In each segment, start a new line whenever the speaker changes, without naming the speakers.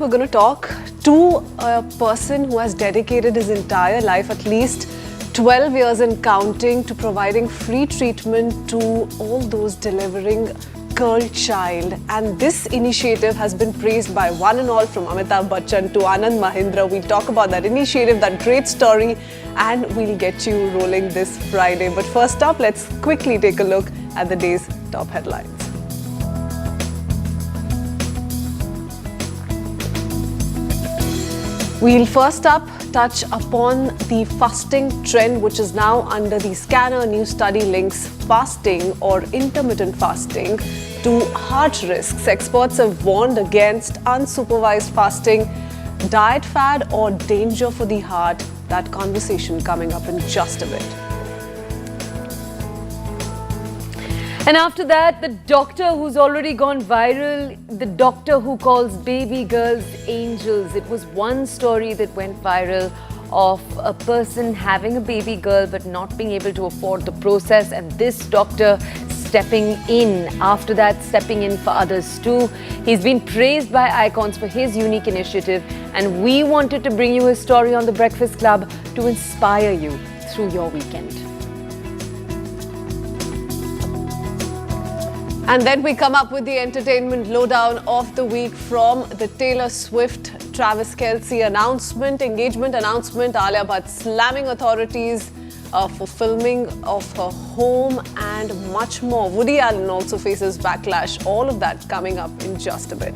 We're going to talk to a person who has dedicated his entire life, at least 12 years and counting, to providing free treatment to all those delivering girl child. And this initiative has been praised by one and all, from Amitabh Bachchan to Anand Mahindra. We'll talk about that initiative, that great story, and we'll get you rolling this Friday. But first up, let's quickly take a look at the day's top headlines. We'll first up touch upon the fasting trend, which is now under the scanner. A new study links fasting or intermittent fasting to heart risks. Experts have warned against unsupervised fasting, diet fad or danger for the heart. That conversation coming up in just a bit.
And after that, the doctor who's already gone viral, the doctor who calls baby girls angels. It was one story that went viral of a person having a baby girl but not being able to afford the process, and this doctor stepping in, after that stepping in for others too. He's been praised by icons for his unique initiative, and we wanted to bring you his story on The Breakfast Club to inspire you through your weekend.
And then we come up with the entertainment lowdown of the week from the Taylor Swift, Travis Kelce engagement announcement, Alia Bhatt slamming authorities for filming of her home, and much more. Woody Allen also faces backlash. All of that coming up in just a bit.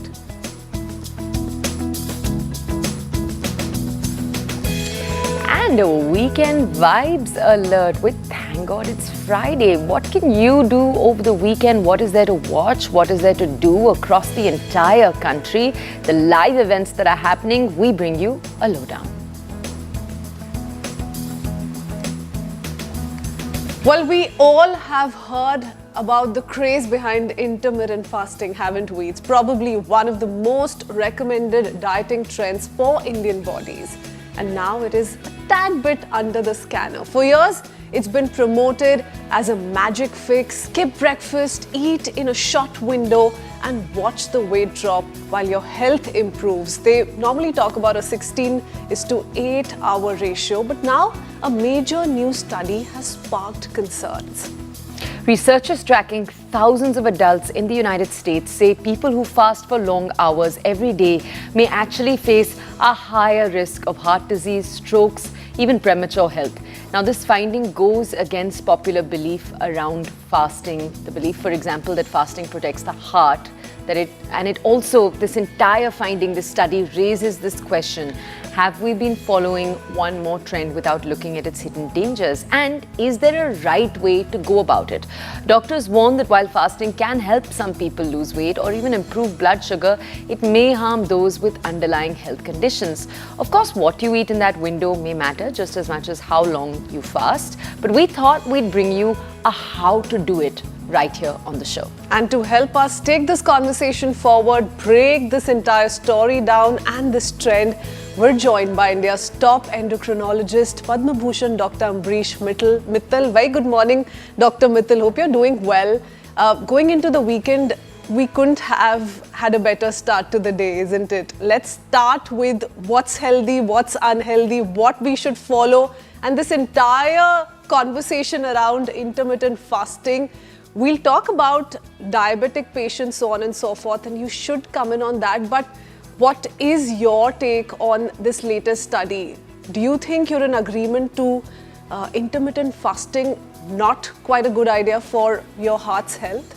And a weekend vibes alert with thank God it's Friday. What can you do over the weekend? What is there to watch? What is there to do across the entire country? The live events that are happening, we bring you a lowdown.
Well, we all have heard about the craze behind intermittent fasting, haven't we? It's probably one of the most recommended dieting trends for Indian bodies. And now it is a tad bit under the scanner. For years, it's been promoted as a magic fix. Skip breakfast, eat in a short window, and watch the weight drop while your health improves. They normally talk about a 16:8 hour ratio, but now a major new study has sparked concerns.
Researchers tracking thousands of adults in the United States say people who fast for long hours every day may actually face a higher risk of heart disease, strokes, even premature health. Now, this finding goes against popular belief around fasting. The belief, for example, that fasting protects the heart, this entire finding, this study raises this question: have we been following one more trend without looking at its hidden dangers? And is there a right way to go about it? Doctors warn that while fasting can help some people lose weight or even improve blood sugar, it may harm those with underlying health conditions. Of course, what you eat in that window may matter just as much as how long you fast. But we thought we'd bring you a how to do it right here on the show.
And to help us take this conversation forward, break this entire story down and this trend, we're joined by India's top endocrinologist, Padma Bhushan, Dr. Ambrish Mittal. Very good morning, Dr. Mittal. Hope you're doing well. Going into the weekend, we couldn't have had a better start to the day, isn't it? Let's start with what's healthy, what's unhealthy, what we should follow, and this entire conversation around intermittent fasting. We'll talk about diabetic patients, so on and so forth, and you should come in on that. But what is your take on this latest study? Do you think you're in agreement to intermittent fasting not quite a good idea for your heart's health?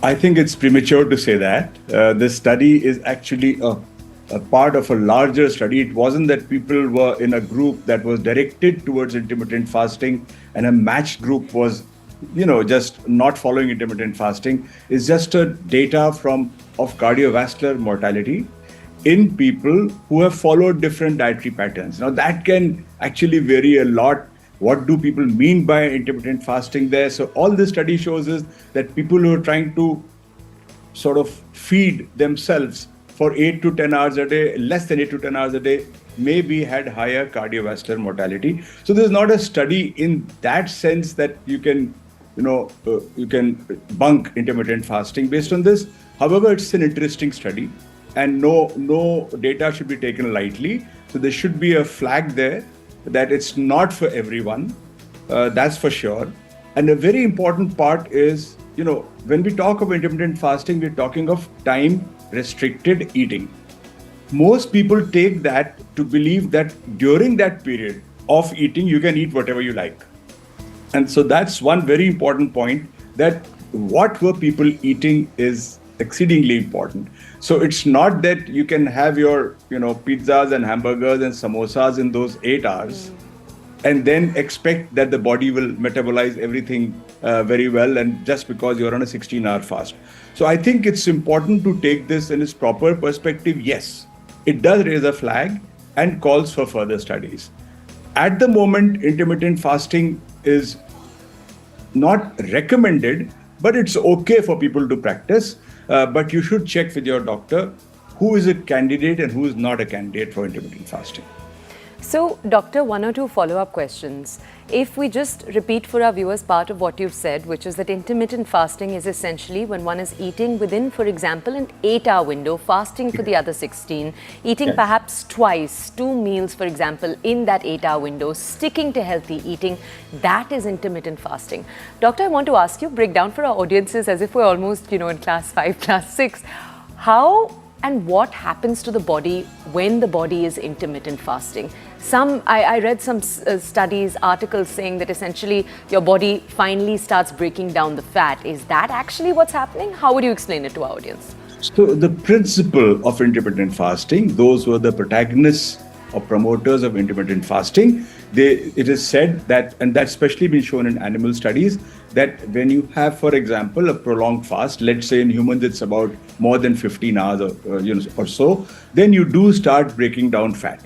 I think it's premature to say that. This study is actually a part of a larger study. It wasn't that people were in a group that was directed towards intermittent fasting and a matched group was just not following intermittent fasting. Is just a data of cardiovascular mortality in people who have followed different dietary patterns. Now that can actually vary a lot. What do people mean by intermittent fasting there? So all this study shows is that people who are trying to sort of feed themselves for 8 to 10 hours a day, less than 8 to 10 hours a day, maybe had higher cardiovascular mortality. So there's not a study in that sense that you can bunk intermittent fasting based on this. However, it's an interesting study. and no data should be taken lightly. So there should be a flag there that it's not for everyone. That's for sure. And a very important part is, when we talk of intermittent fasting, we're talking of time restricted eating. Most people take that to believe that during that period of eating, you can eat whatever you like. And so that's one very important point, that what were people eating is exceedingly important. So it's not that you can have your, pizzas and hamburgers and samosas in those 8 hours and then expect that the body will metabolize everything very well, and just because you're on a 16-hour fast. So I think it's important to take this in its proper perspective. Yes, it does raise a flag and calls for further studies. At the moment, intermittent fasting is not recommended, but it's okay for people to practice. But you should check with your doctor who is a candidate and who is not a candidate for intermittent fasting.
So, Doctor, one or two follow-up questions. If we just repeat for our viewers part of what you've said, which is that intermittent fasting is essentially when one is eating within, for example, an 8-hour window, fasting for the other 16, eating perhaps twice, 2 meals, for example, in that 8-hour window, sticking to healthy eating, that is intermittent fasting. Doctor, I want to ask you, break down for our audiences as if we're almost, in class 5, class 6, how and what happens to the body when the body is intermittent fasting? I read some studies, articles saying that essentially your body finally starts breaking down the fat. Is that actually what's happening? How would you explain it to our audience?
So the principle of intermittent fasting, those who are the protagonists or promoters of intermittent fasting, it is said that, and that's especially been shown in animal studies, that when you have, for example, a prolonged fast, let's say in humans it's about more than 15 hours or so, then you do start breaking down fat.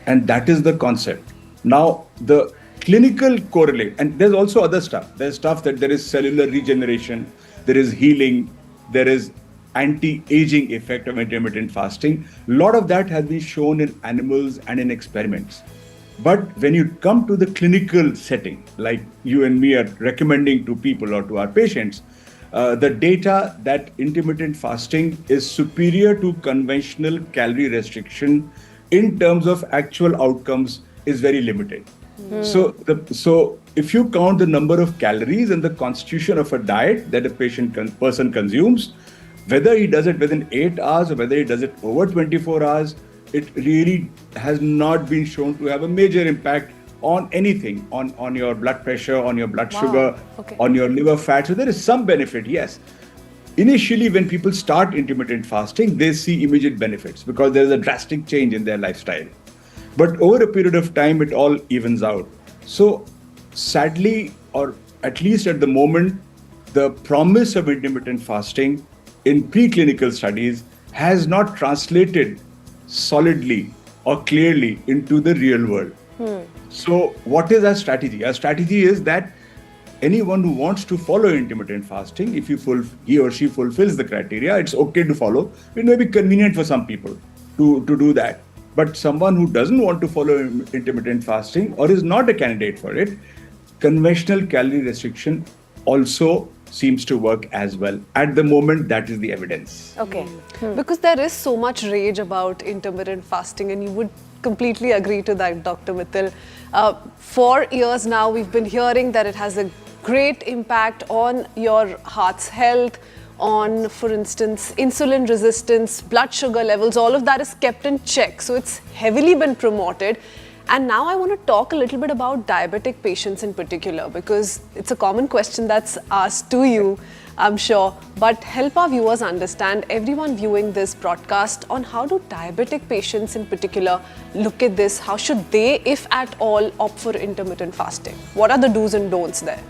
And that is the concept. Now, the clinical correlate, and there's also other stuff. There's stuff that there is cellular regeneration, there is healing, there is anti-aging effect of intermittent fasting. A lot of that has been shown in animals and in experiments. But when you come to the clinical setting, like you and me are recommending to people or to our patients, the data that intermittent fasting is superior to conventional calorie restriction in terms of actual outcomes is very limited. So if you count the number of calories and the constitution of a diet that a person consumes, whether he does it within 8 hours or whether he does it over 24 hours, it really has not been shown to have a major impact on anything, on your blood pressure, on your blood sugar, on your liver fat. So there is some benefit, yes. Initially, when people start intermittent fasting, they see immediate benefits because there is a drastic change in their lifestyle. But over a period of time, it all evens out. So sadly, or at least at the moment, the promise of intermittent fasting in preclinical studies has not translated solidly or clearly into the real world. So what is our strategy? Our strategy is that anyone who wants to follow intermittent fasting, if he or she fulfills the criteria, it's okay to follow. It may be convenient for some people to do that. But someone who doesn't want to follow intermittent fasting or is not a candidate for it, conventional calorie restriction also seems to work as well. At the moment, that is the evidence.
Okay. Because there is so much rage about intermittent fasting, and you would completely agree to that, Dr. Mittal. For years now, we've been hearing that it has a great impact on your heart's health, on, for instance, insulin resistance, blood sugar levels, all of that is kept in check. So it's heavily been promoted. And now I want to talk a little bit about diabetic patients in particular, because it's a common question that's asked to you, I'm sure. But help our viewers understand, everyone viewing this broadcast, on how do diabetic patients in particular look at this? How should they, if at all, opt for intermittent fasting? What are the do's and don'ts there?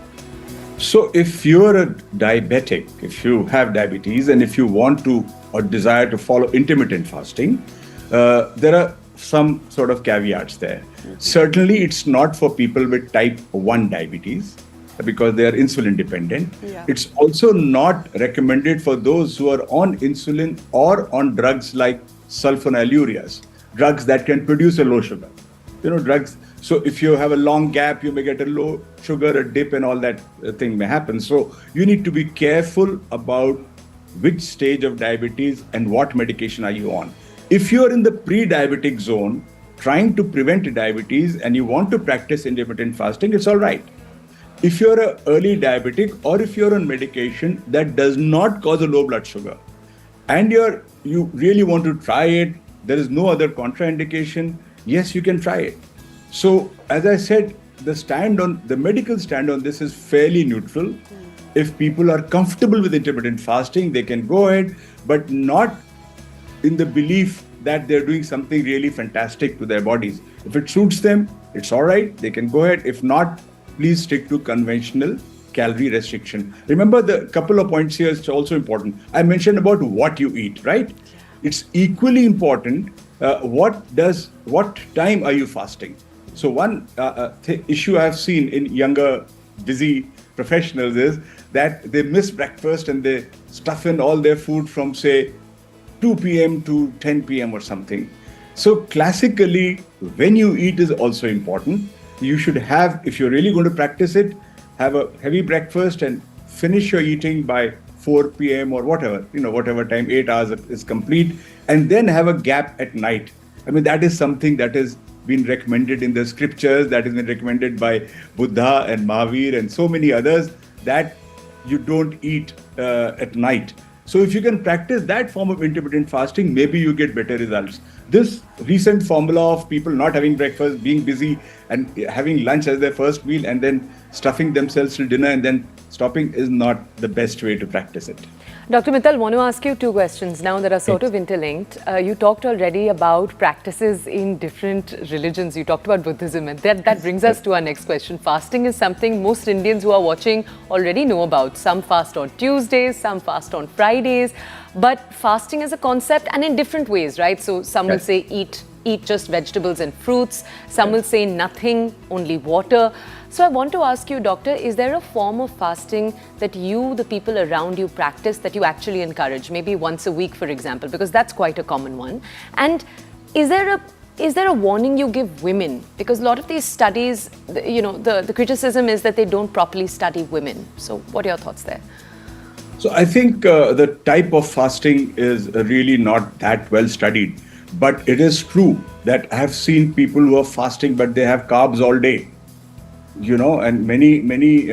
So if you're a diabetic, if you have diabetes and if you want to or desire to follow intermittent fasting, there are some sort of caveats there. Certainly, it's not for people with type 1 diabetes because they are insulin dependent. It's also not recommended for those who are on insulin or on drugs like sulfonylureas, drugs that can produce a low sugar. Drugs. So if you have a long gap, you may get a low sugar, a dip, and all that thing may happen. So you need to be careful about which stage of diabetes and what medication are you on. If you're in the pre-diabetic zone, trying to prevent diabetes and you want to practice intermittent fasting, it's all right. If you're an early diabetic or if you're on medication that does not cause a low blood sugar and you really want to try it, there is no other contraindication, yes, you can try it. So, as I said, the medical stand on this is fairly neutral. If people are comfortable with intermittent fasting, they can go ahead, but not in the belief that they're doing something really fantastic to their bodies. If it suits them, it's all right. They can go ahead. If not, please stick to conventional calorie restriction. Remember, the couple of points here is also important. I mentioned about what you eat, right? It's equally important. What time are you fasting? So one issue I've seen in younger, busy professionals is that they miss breakfast and they stuff in all their food from, say, 2 p.m. to 10 p.m. or something. So classically, when you eat is also important. You should have, if you're really going to practice it, have a heavy breakfast and finish your eating by 4 p.m. or whatever time, 8 hours is complete, and then have a gap at night. I mean, that is something that has been recommended in the scriptures, that has been recommended by Buddha and Mahavir and so many others, that you don't eat at night. So if you can practice that form of intermittent fasting, maybe you get better results. This recent formula of people not having breakfast, being busy and having lunch as their first meal and then stuffing themselves till dinner and then stopping is not the best way to practice it.
Dr. Mittal, I want to ask you two questions now that are sort of interlinked. You talked already about practices in different religions. You talked about Buddhism, and that brings us to our next question. Fasting is something most Indians who are watching already know about. Some fast on Tuesdays, some fast on Fridays, but fasting is a concept and in different ways, right? So some will say eat just vegetables and fruits. Some will say nothing, only water. So I want to ask you, doctor, is there a form of fasting that you, the people around you practice that you actually encourage? Maybe once a week, for example, because that's quite a common one. And is there a warning you give women? Because a lot of these studies, the criticism is that they don't properly study women. So what are your thoughts there?
So I think the type of fasting is really not that well studied. But it is true that I have seen people who are fasting, but they have carbs all day. And many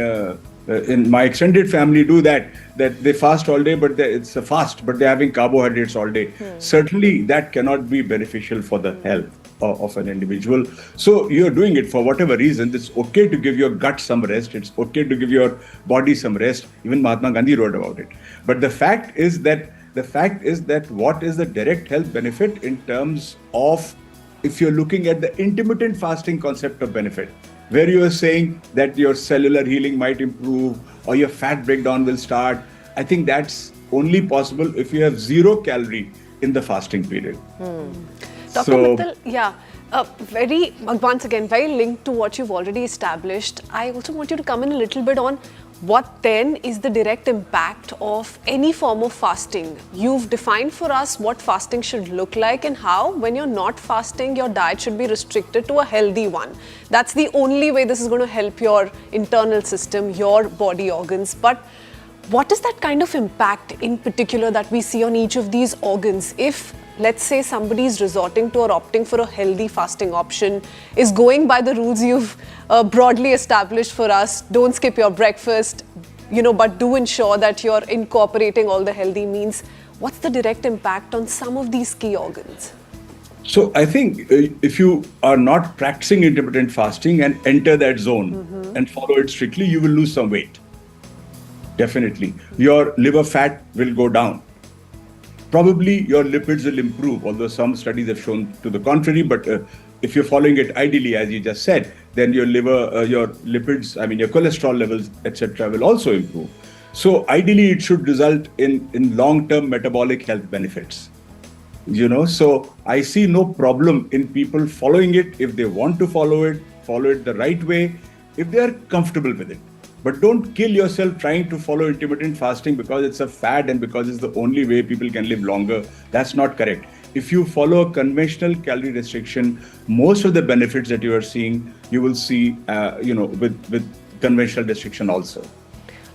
in my extended family do that they fast all day, but it's a fast, but they're having carbohydrates all day. Certainly, that cannot be beneficial for the health of an individual. So you're doing it for whatever reason. It's okay to give your gut some rest. It's okay to give your body some rest. Even Mahatma Gandhi wrote about it. But the fact is that what is the direct health benefit in terms of, if you're looking at the intermittent fasting concept of benefit, where you are saying that your cellular healing might improve or your fat breakdown will start, I think that's only possible if you have 0 calorie in the fasting period.
Dr. Mittal, once again, very linked to what you've already established. I also want you to come in a little bit on what then is the direct impact of any form of fasting. You've defined for us what fasting should look like and how, when you're not fasting, your diet should be restricted to a healthy one. That's the only way this is going to help your internal system, your body organs. But what is that kind of impact in particular that we see on each of these organs if, let's say, somebody is resorting to or opting for a healthy fasting option, is going by the rules you've broadly established for us, don't skip your breakfast, but do ensure that you're incorporating all the healthy means. What's the direct impact on some of these key organs?
So I think if you are not practicing intermittent fasting and enter that zone and follow it strictly, you will lose some weight. Definitely. Your liver fat will go down. Probably your lipids will improve, although some studies have shown to the contrary. But if you're following it ideally, as you just said, then your liver, your lipids, your cholesterol levels, etc., will also improve. So ideally, it should result in long-term metabolic health benefits. So I see no problem in people following it if they want to follow it the right way, if they are comfortable with it. But don't kill yourself trying to follow intermittent fasting because it's a fad and because it's the only way people can live longer. That's not correct. If you follow a conventional calorie restriction, most of the benefits that you are seeing, you will see, with conventional restriction also.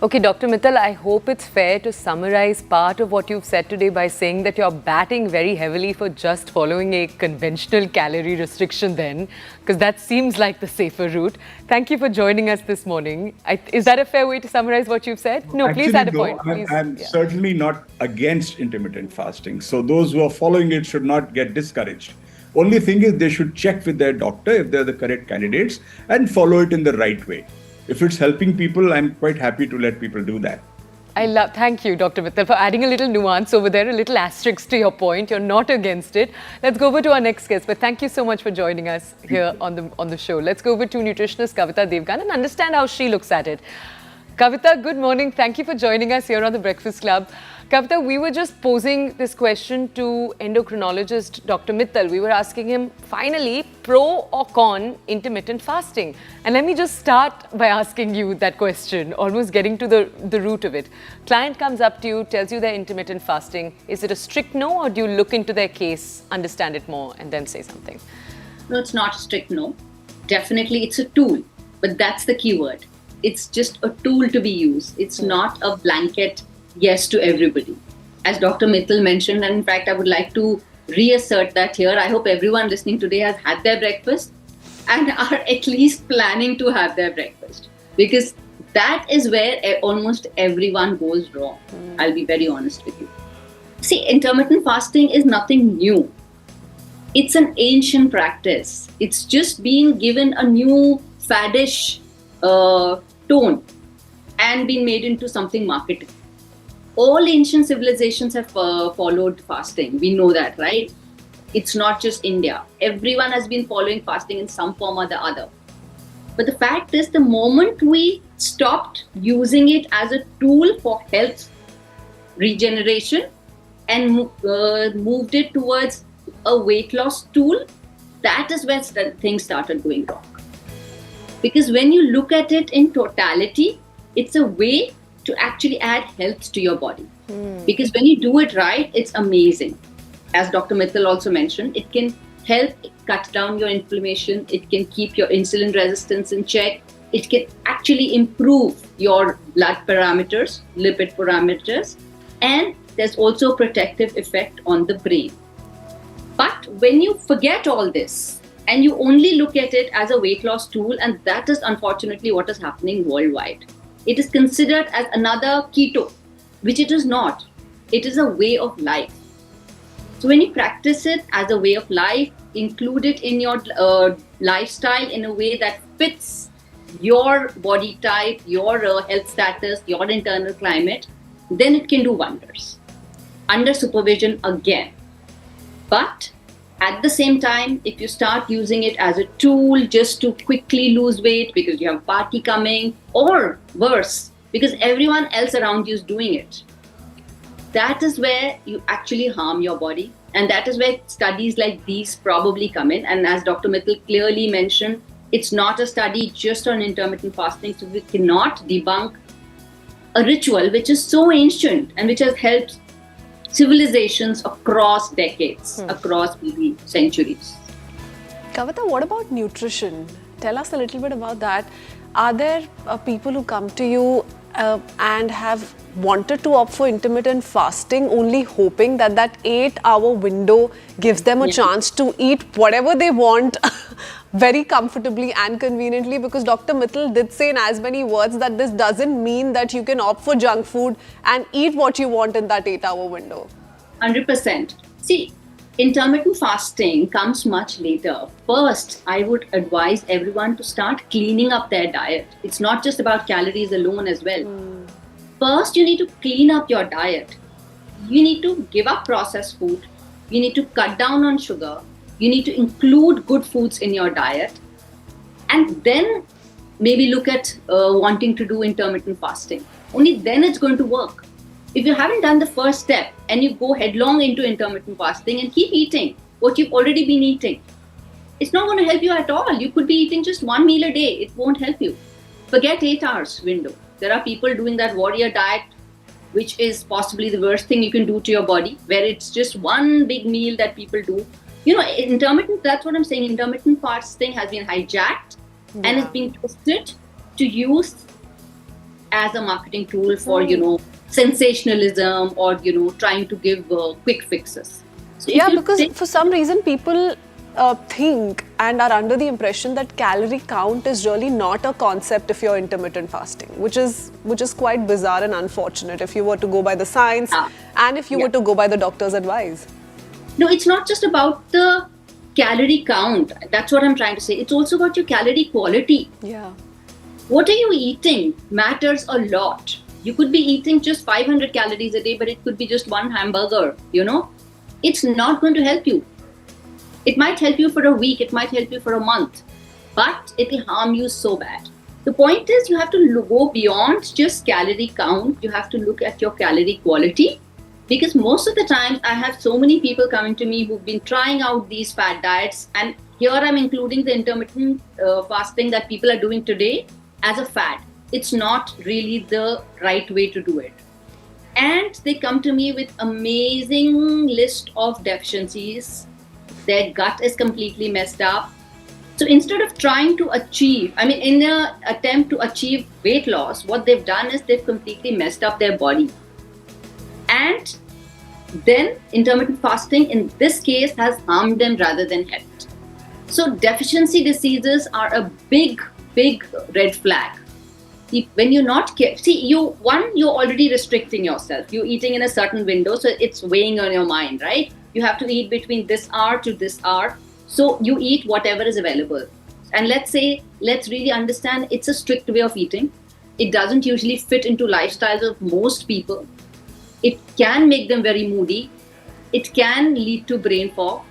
Okay, Dr. Mittal, I hope it's fair to summarize part of what you've said today by saying that you're batting very heavily for just following a conventional calorie restriction then, because that seems like the safer route. Thank you for joining us this morning. Is that a fair way to summarize what you've said? No,
Actually,
please add a
no,
point. Please.
I'm
Yeah.
certainly not against intermittent fasting. So those who are following it should not get discouraged. Only thing is they should check with their doctor if they're the correct candidates and follow it in the right way. If it's helping people, I'm quite happy to let people do that.
Thank you, Dr. Mittal, for adding a little nuance over there, a little asterisk to your point. You're not against it. Let's go over to our next guest. But thank you so much for joining us here on the show. Let's go over to nutritionist Kavita Devgan and understand how she looks at it. Kavita, good morning. Thank you for joining us here on the Breakfast Club. Kavita, we were just posing this question to endocrinologist Dr. Mittal. We were asking him, finally, pro or con intermittent fasting? And let me just start by asking you that question, almost getting to the root of it. Client comes up to you, tells you they're intermittent fasting. Is it a strict no, or do you look into their case, understand it more, and then say something?
No, it's not a strict no. Definitely, it's a tool. But that's the key word. It's just a tool to be used. It's not a blanket yes to everybody. As Dr. Mittal mentioned, and in fact, I would like to reassert that here. I hope everyone listening today has had their breakfast and are at least planning to have their breakfast. Because that is where almost everyone goes wrong. I'll be very honest with you. See, intermittent fasting is nothing new. It's an ancient practice. It's just being given a new faddish tone and been made into something marketing. All ancient civilizations have followed fasting. We know that, right? It's not just India. Everyone has been following fasting in some form or the other. But the fact is, the moment we stopped using it as a tool for health regeneration and moved it towards a weight loss tool, that is where things started going wrong. Because when you look at it in totality, it's a way to actually add health to your body. Because when you do it right, it's amazing. As Dr. Mittal also mentioned, it can help cut down your inflammation. It can keep your insulin resistance in check. It can actually improve your blood parameters, lipid parameters, and there's also a protective effect on the brain. But when you forget all this and you only look at it as a weight loss tool, and that is unfortunately what is happening worldwide. It is considered as another keto, which it is not. It is a way of life. So when you practice it as a way of life, include it in your lifestyle in a way that fits your body type, your health status, your internal climate, then it can do wonders. Under supervision again. But at the same time, if you start using it as a tool just to quickly lose weight because you have a party coming, or worse, because everyone else around you is doing it, that is where you actually harm your body. And that is where studies like these probably come in. And as Dr. Mittal clearly mentioned, it's not a study just on intermittent fasting, so we cannot debunk a ritual which is so ancient and which has helped civilizations across decades, across maybe centuries.
Kavita, what about nutrition? Tell us a little bit about that. Are there people who come to you and have wanted to opt for intermittent fasting, only hoping that that 8-hour window gives them a chance to eat whatever they want very comfortably and conveniently? Because Dr. Mittal did say in as many words that this doesn't mean that you can opt for junk food and eat what you want in that 8-hour window.
100%. See, intermittent fasting comes much later. First, I would advise everyone to start cleaning up their diet. It's not just about calories alone as well. First, you need to clean up your diet. You need to give up processed food. You need to cut down on sugar. You need to include good foods in your diet. And then maybe look at wanting to do intermittent fasting. Only then it's going to work. If you haven't done the first step and you go headlong into intermittent fasting and keep eating what you've already been eating, it's not going to help you at all. You could be eating just one meal a day. It won't help you. Forget 8 hours window. There are people doing that warrior diet, which is possibly the worst thing you can do to your body, where it's just one big meal that people do. You know, intermittent, that's what I'm saying. Intermittent fasting has been hijacked and it's been twisted to use as a marketing tool for, sensationalism or, trying to give quick fixes. So if
Yeah,
you
because
take-
for some reason people think and are under the impression that calorie count is really not a concept if you're intermittent fasting, which is quite bizarre and unfortunate if you were to go by the science and if you were to go by the doctor's advice.
No, it's not just about the calorie count. That's what I'm trying to say. It's also about your calorie quality.
Yeah.
What are you eating matters a lot. You could be eating just 500 calories a day, but it could be just one hamburger, It's not going to help you. It might help you for a week, it might help you for a month, but it will harm you so bad. The point is, you have to go beyond just calorie count. You have to look at your calorie quality, because most of the times I have so many people coming to me who've been trying out these fad diets, and here I'm including the intermittent fasting that people are doing today as a fad. It's not really the right way to do it. And they come to me with amazing list of deficiencies. Their gut is completely messed up. So instead of trying to achieve, in an attempt to achieve weight loss, what they've done is they've completely messed up their body. And then intermittent fasting in this case has harmed them rather than helped. So deficiency diseases are a big, big red flag. When you're not you're already restricting yourself. You're eating in a certain window, so it's weighing on your mind, right? You have to eat between this hour to this hour. So you eat whatever is available. And let's really understand it's a strict way of eating. It doesn't usually fit into lifestyles of most people. It can make them very moody. It can lead to brain fog.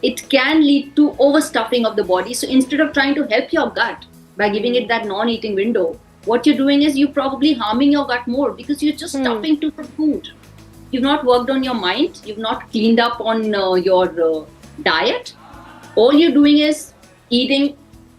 It can lead to overstuffing of the body. So instead of trying to help your gut by giving it that non-eating window, what you're doing is you're probably harming your gut more, because you're just stuffing to the food. You've not worked on your mind. You've not cleaned up on your diet. All you're doing is eating.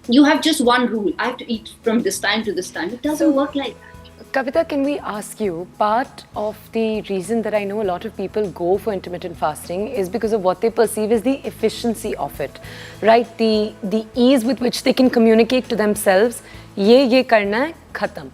You have just one rule. I have to eat from this time to this time. It doesn't work like that.
Kavita, can we ask you, part of the reason that I know a lot of people go for intermittent fasting is because of what they perceive as the efficiency of it, right? The ease with which they can communicate to themselves, ye karna hai, khatam.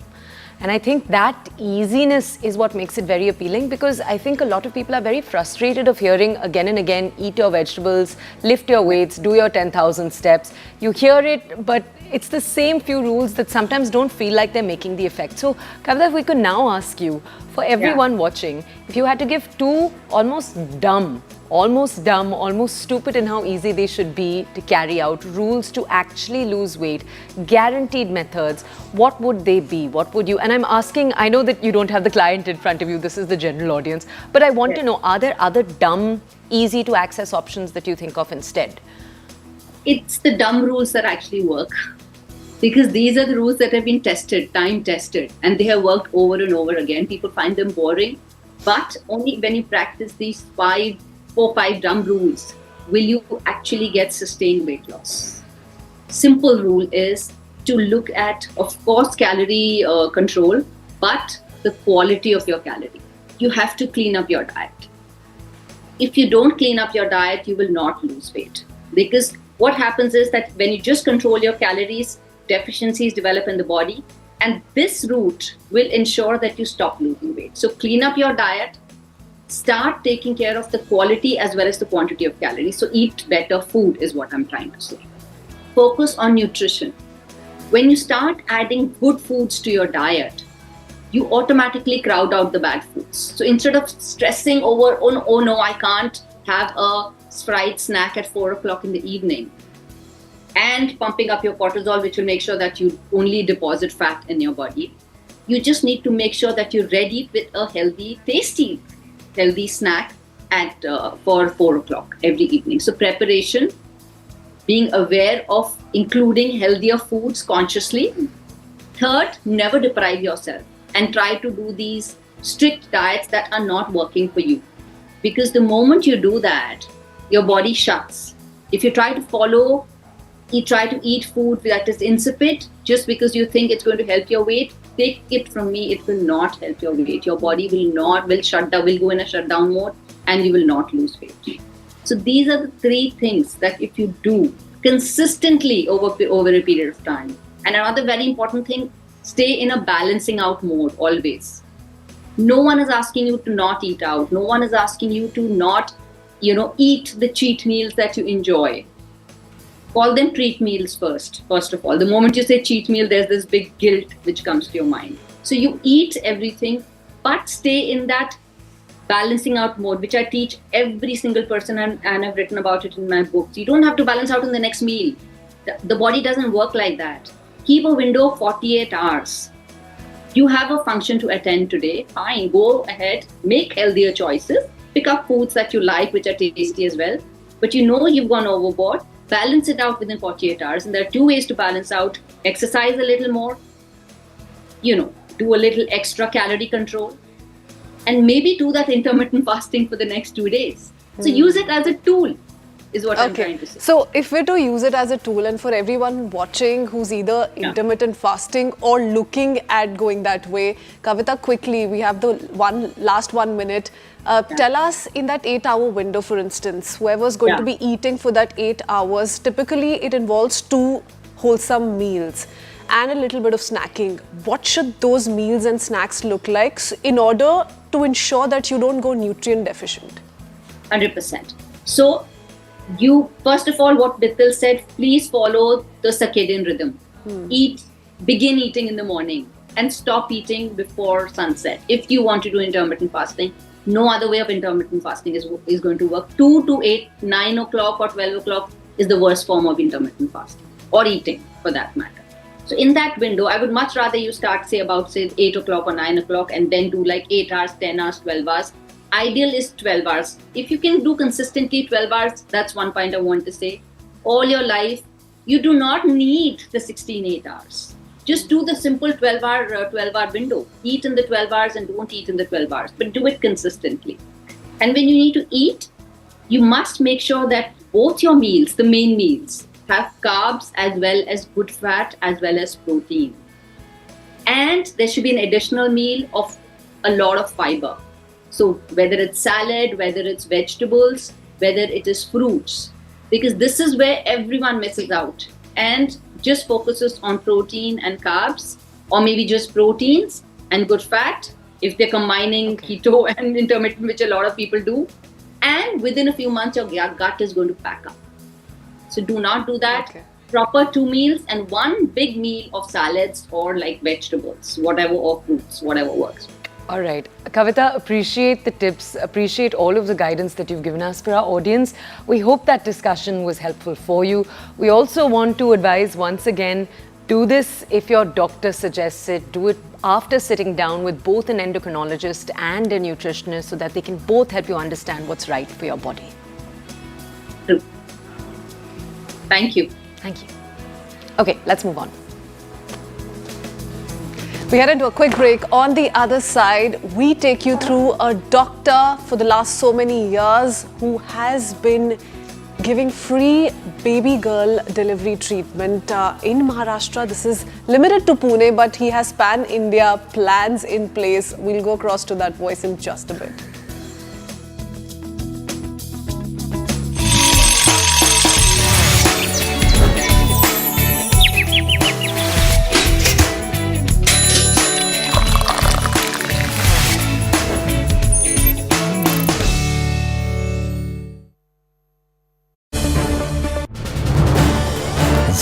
And I think that easiness is what makes it very appealing, because I think a lot of people are very frustrated of hearing again and again, eat your vegetables, lift your weights, do your 10,000 steps. You hear it, but it's the same few rules that sometimes don't feel like they're making the effect. So, Kavita, if we could now ask you, for everyone watching, if you had to give two almost dumb, almost stupid in how easy they should be to carry out rules to actually lose weight, guaranteed methods, what would they be? What would you, and I'm asking, I know that you don't have the client in front of you, this is the general audience, but I want to know, are there other dumb, easy to access options that you think of instead?
It's the dumb rules that actually work, because these are the rules that have been tested, time tested, and they have worked over and over again. People find them boring, but only when you practice these 4 or 5 dumb rules will you actually get sustained weight loss. Simple rule is to look at, of course, calorie control, but the quality of your calorie. You have to clean up your diet. If you don't clean up your diet, you will not lose weight, because what happens is that when you just control your calories, deficiencies develop in the body, and this route will ensure that you stop losing weight. So clean up your diet, start taking care of the quality as well as the quantity of calories. So eat better food is what I'm trying to say. Focus on nutrition. When you start adding good foods to your diet, you automatically crowd out the bad foods. So instead of stressing over, oh no, I can't have a fried snack at 4 o'clock in the evening, and pumping up your cortisol, which will make sure that you only deposit fat in your body, you just need to make sure that you're ready with a healthy, tasty, healthy snack at for 4 o'clock every evening. So preparation, being aware of including healthier foods consciously. Third, never deprive yourself and try to do these strict diets that are not working for you. Because the moment you do that, your body shuts. If you try to eat food that is insipid just because you think it's going to help your weight, take it from me, it will not help your weight. Your body will shut down, will go in a shutdown mode, and you will not lose weight. So these are the 3 things that if you do consistently over a period of time. And another very important thing, Stay in a balancing out mode always. No one is asking you to not eat out. No one is asking you to not, eat the cheat meals that you enjoy. Call them treat meals first of all. The moment you say cheat meal, there's this big guilt which comes to your mind. So you eat everything, but stay in that balancing out mode, which I teach every single person, and I've written about it in my books. You don't have to balance out in the next meal. The body doesn't work like that. Keep a window of 48 hours. You have a function to attend today. Fine, go ahead, make healthier choices, pick up foods that you like, which are tasty as well. But you've gone overboard. Balance it out within 48 hours. And there are two ways to balance out. Exercise a little more, do a little extra calorie control, and maybe do that intermittent fasting for the next 2 days. So use it as a tool, is what I'm trying to say.
So if we're to use it as a tool, and for everyone watching who's either intermittent fasting or looking at going that way, Kavita, quickly, we have the last 1 minute. Tell us, in that 8-hour window, for instance, whoever's going to be eating for that 8 hours, typically it involves 2 wholesome meals and a little bit of snacking. What should those meals and snacks look like in order to ensure that you don't go nutrient deficient?
100%. So, first of all, what Bittal said, please follow the circadian rhythm. Begin eating in the morning and stop eating before sunset. If you want to do intermittent fasting, no other way of intermittent fasting is going to work. 2 to 8, 9 o'clock or 12 o'clock is the worst form of intermittent fasting, or eating for that matter. So in that window, I would much rather you start about 8 o'clock or 9 o'clock and then do like 8 hours, 10 hours, 12 hours. Ideal is 12 hours. If you can do consistently 12 hours, that's one point I want to say. All your life, you do not need the 16-8 hours. Just do the simple 12-hour window. Eat in the 12 hours and don't eat in the 12 hours, but do it consistently. And when you need to eat, you must make sure that both your meals, the main meals, have carbs as well as good fat as well as protein. And there should be an additional meal of a lot of fiber. So whether it's salad, whether it's vegetables, whether it is fruits, because this is where everyone misses out and just focuses on protein and carbs, or maybe just proteins and good fat, if they're combining keto and intermittent, which a lot of people do. And within a few months, your gut is going to pack up. So do not do that. Proper 2 meals and 1 big meal of salads or like vegetables, whatever, or fruits, whatever works.
All right. Kavita, appreciate the tips, appreciate all of the guidance that you've given us for our audience. We hope that discussion was helpful for you. We also want to advise once again, do this if your doctor suggests it. Do it after sitting down with both an endocrinologist and a nutritionist so that they can both help you understand what's right for your body.
True. Thank you.
Thank you. Okay, let's move on.
We head into a quick break. On the other side, we take you through a doctor for the last so many years who has been giving free baby girl delivery treatment in Maharashtra. This is limited to Pune, but he has pan-India plans in place. We'll go across to that voice in just a bit.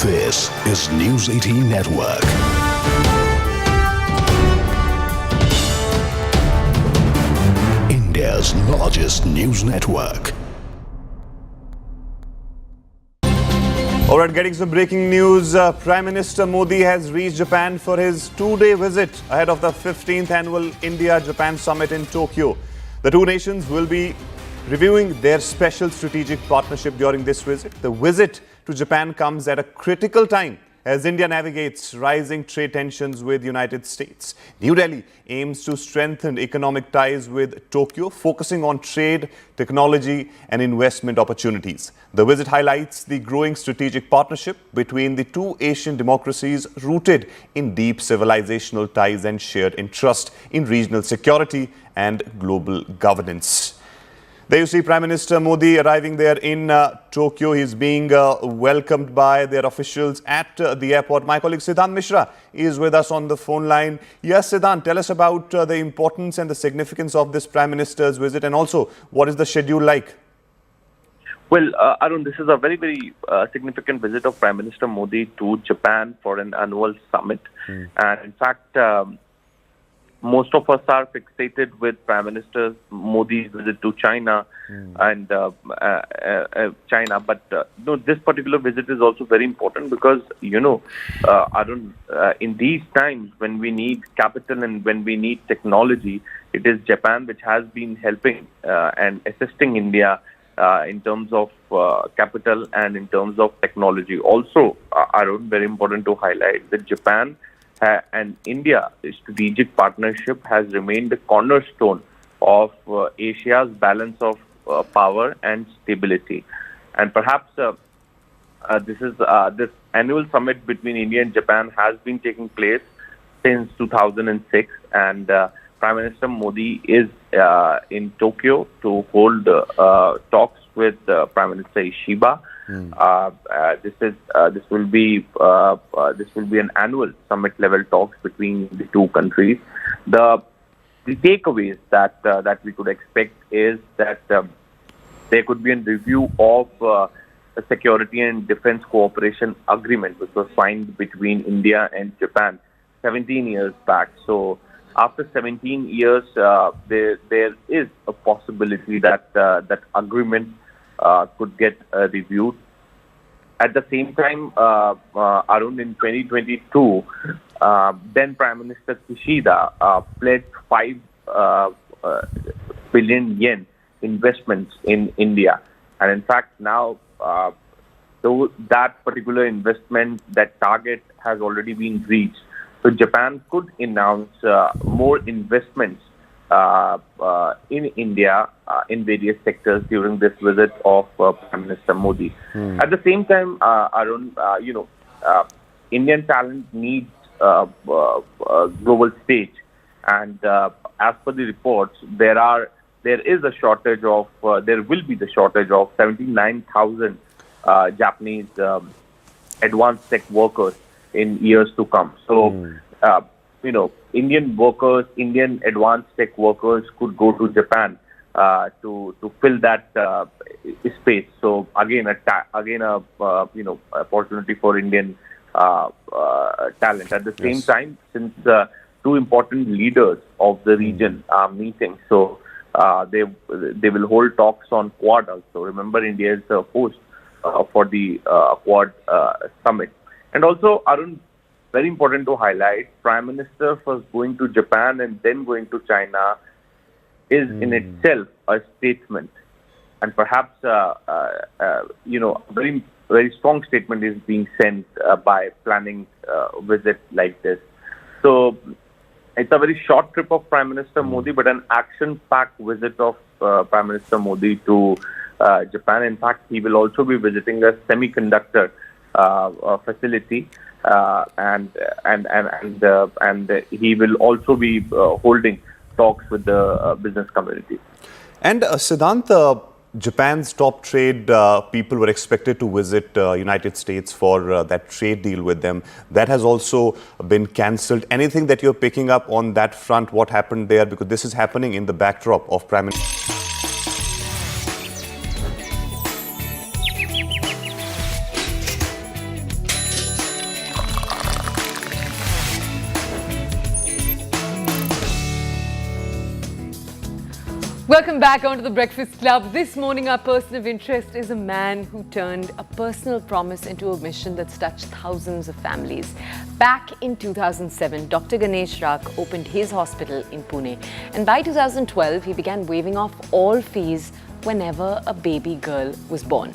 This is News 18 Network. India's largest news network.
All right, getting some breaking news. Prime Minister Modi has reached Japan for his 2-day visit ahead of the 15th annual India-Japan Summit in Tokyo. The two nations will be reviewing their special strategic partnership during this visit. The visit to Japan comes at a critical time as India navigates rising trade tensions with the United States. New Delhi aims to strengthen economic ties with Tokyo, focusing on trade, technology and investment opportunities. The visit highlights the growing strategic partnership between the two Asian democracies rooted in deep civilizational ties and shared interest in regional security and global governance. There you see Prime Minister Modi arriving there in Tokyo. He's being welcomed by their officials at the airport. My colleague Siddhant Mishra is with us on the phone line. Yes, Siddhant, tell us about the importance and the significance of this Prime Minister's visit, and also what is the schedule like?
Well, Arun, this is a very, very significant visit of Prime Minister Modi to Japan for an annual summit. And in fact, most of us are fixated with Prime Minister Modi's visit to China and China. But no, this particular visit is also very important because, Arun, in these times when we need capital and when we need technology, it is Japan which has been helping and assisting India in terms of capital and in terms of technology. Also, Arun, very important to highlight that Japan and India strategic partnership has remained the cornerstone of Asia's balance of power and stability. And perhaps this annual summit between India and Japan has been taking place since 2006, and Prime Minister Modi is in Tokyo to hold talks with Prime Minister Ishiba. This will be an annual summit level talks between the two countries. The takeaways that we could expect is that there could be a review of a security and defense cooperation agreement which was signed between India and Japan 17 years back. So after 17 years, there is a possibility that that agreement could get reviewed. At the same time, Arun, in 2022, then Prime Minister Kishida pledged 5 billion yen investments in India. And in fact, now that particular investment, that target has already been reached. So Japan could announce more investments in India in various sectors during this visit of Prime Minister Modi. At the same time, Arun, Indian talent needs a global stage, and as per the reports, there will be the shortage of 79,000 Japanese advanced tech workers in years to come. So, Indian workers, Indian advanced tech workers could go to Japan to fill that space. So again, a opportunity for Indian talent. At the same time, since two important leaders of the region are meeting, so they will hold talks on Quad also. Remember, India is the host for the Quad summit. And also, Arun, very important to highlight, Prime Minister first going to Japan and then going to China is in itself a statement. And perhaps, a very, very strong statement is being sent by planning a visit like this. So it's a very short trip of Prime Minister Modi, but an action-packed visit of Prime Minister Modi to Japan. In fact, he will also be visiting a semiconductor facility, and he will also be holding talks with the business community.
And Siddhant, Japan's top trade people were expected to visit United States for that trade deal with them. That has also been cancelled. Anything that you're picking up on that front? What happened there? Because this is happening in the backdrop of Prime Minister.
Welcome back onto the Breakfast Club. This morning, our person of interest is a man who turned a personal promise into a mission that's touched thousands of families. Back in 2007, Dr. Ganesh Rak opened his hospital in Pune. And by 2012, he began waiving off all fees whenever a baby girl was born.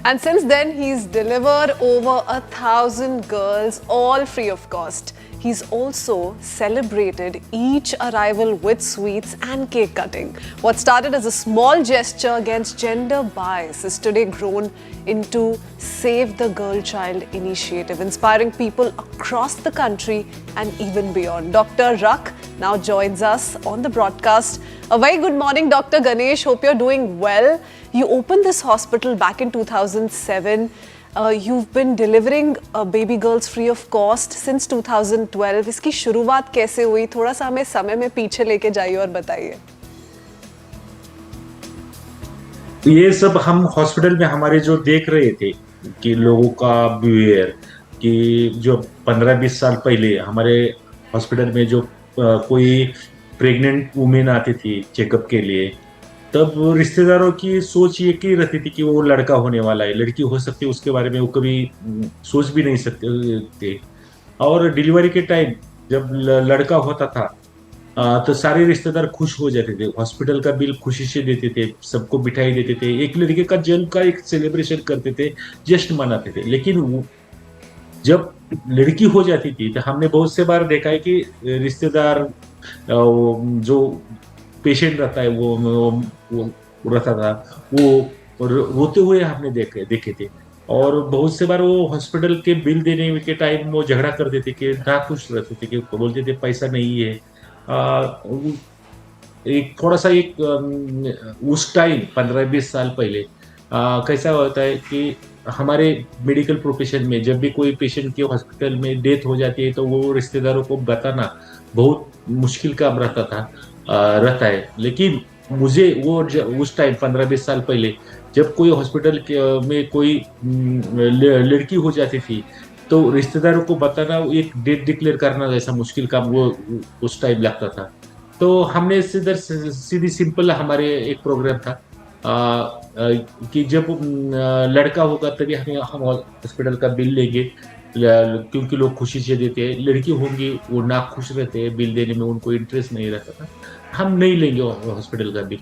And since then, he's delivered over 1,000 girls, all free of cost. he's also celebrated each arrival with sweets and cake cutting. What started as a small gesture against gender bias is today grown into Save the Girl Child initiative, inspiring people across the country and even beyond. Dr. Rak now joins us on the broadcast. A very good morning, Dr. Ganesh. Hope you're doing well. You opened this hospital back in 2007. You've been delivering baby girls free of cost since 2012. इसकी शुरुआत कैसे हुई? थोड़ा सा हमें समय में पीछे लेके जाइए और बताइए.
ये सब हम हॉस्पिटल में हमारे जो देख रहे थे कि लोगों का बिहेवियर, कि जो 15-20 साल पहले हमारे हॉस्पिटल में जो कोई प्रेग्नेंट वुमेन आती थी चेकअप के लिए, तब रिश्तेदारों की सोच ये की रहती थी कि वो लड़का होने वाला है, लड़की हो सकती है, उसके बारे में वो कभी सोच भी नहीं सकते थे. और डिलीवरी के टाइम जब लड़का होता था तो सारे रिश्तेदार खुश हो जाते थे, हॉस्पिटल का बिल खुशी से देते थे, सबको मिठाई देते थे, एक लड़के का जन्म का एक सेलिब्रेशन करते थे, जश्न मनाते थे. लेकिन जब लड़की हो जाती थी तो हमने बहुत से बार देखा है कि रिश्तेदार जो पेशेंट रहता है वो रहता था, वो रोते हुए हमने देखे थे. और बहुत से बार वो हॉस्पिटल के बिल देने के टाइम वो झगड़ा कर देते कि नाखुश रहते थे, कि बोलते थे पैसा नहीं है. एक थोड़ा सा उस टाइम 15-20 साल पहले कैसा होता है कि हमारे मेडिकल प्रोफेशन में जब भी कोई पेशेंट के हॉस्पिटल में डेथ हो जाती है तो वो रिश्तेदारों को बताना बहुत मुश्किल काम रहता है. लेकिन मुझे वो उस टाइम 15-20 साल पहले जब कोई हॉस्पिटल में कोई लड़की हो जाती थी तो रिश्तेदारों को बताना, एक डेट डिक्लेयर करना जैसा मुश्किल काम वो उस टाइम लगता था. तो हमने सीधी सिंपल हमारे एक प्रोग्राम था कि जब लड़का होगा तभी हम हॉस्पिटल का बिल लेंगे, क्योंकि लोग खुशी से देते हैं. लड़की होंगी वो ना खुश रहते हैं, बिल देने में उनको इंटरेस्ट नहीं रहता था, हम नहीं लेंगे हॉस्पिटल का बिल.